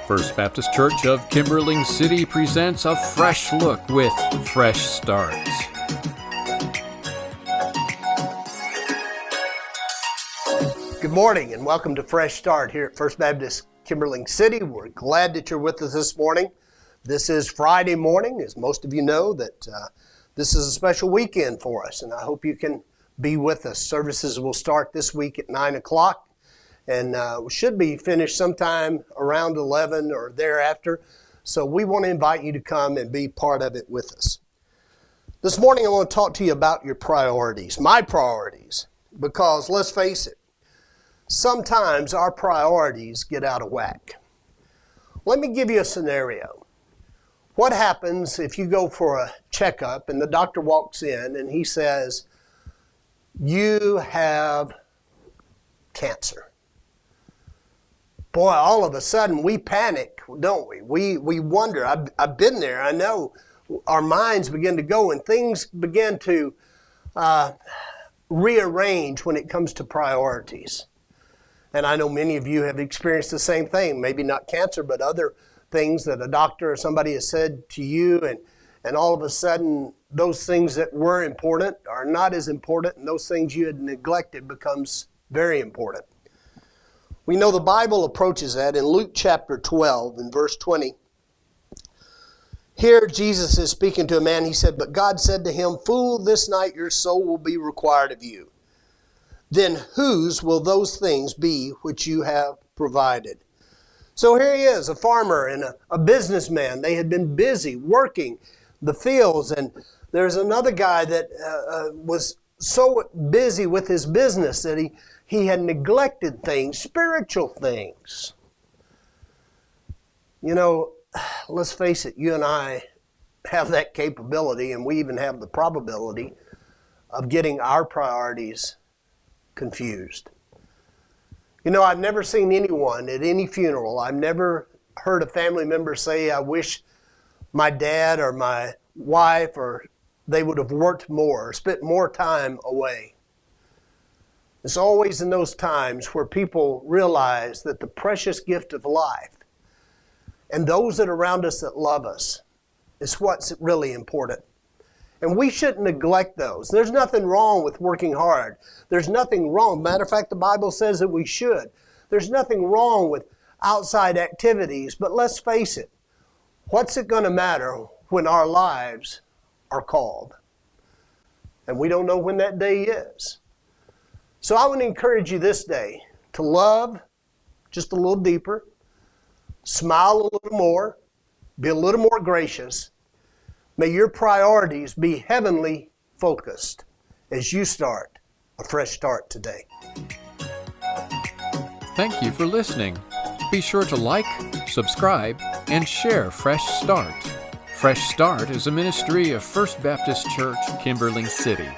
First Baptist Church of Kimberling City presents a fresh look with Fresh Starts. Good morning and welcome to Fresh Start here at First Baptist Kimberling City. We're glad that you're with us this morning. This is Friday morning, as most of you know, that this is a special weekend for us, and I hope you can be with us. Services will start this week at 9 o'clock. And we should be finished sometime around 11 or thereafter. So we want to invite you to come and be part of it with us. This morning I want to talk to you about your priorities, my priorities, because let's face it, sometimes our priorities get out of whack. Let me give you a scenario. What happens if you go for a checkup and the doctor walks in and he says, "You have cancer"? Boy, all of a sudden we panic, don't we? We wonder. I've been there. I know our minds begin to go and things begin to rearrange when it comes to priorities. And I know many of you have experienced the same thing. Maybe not cancer, but other things that a doctor or somebody has said to you. And all of a sudden, those things that were important are not as important. And those things you had neglected becomes very important. We know the Bible approaches that in Luke chapter 12 and verse 20. Here Jesus is speaking to a man. He said, "But God said to him, 'Fool, this night your soul will be required of you. Then whose will those things be which you have provided?'" So here he is, a farmer and a businessman. They had been busy working the fields. And there's another guy that was so busy with his business that he had neglected things, spiritual things. You know, let's face it, you and I have that capability, and we even have the probability of getting our priorities confused. You know, I've never seen anyone at any funeral, I've never heard a family member say, "I wish my dad or my wife or they would have worked more or spent more time away." It's always in those times where people realize that the precious gift of life and those that are around us that love us is what's really important. And we shouldn't neglect those. There's nothing wrong with working hard. There's nothing wrong. Matter of fact, the Bible says that we should. There's nothing wrong with outside activities. But let's face it, what's it going to matter when our lives are called? And we don't know when that day is. So I want to encourage you this day to love just a little deeper, smile a little more, be a little more gracious. May your priorities be heavenly focused as you start a fresh start today. Thank you for listening. Be sure to like, subscribe, and share Fresh Start. Fresh Start is a ministry of First Baptist Church, Kimberling City.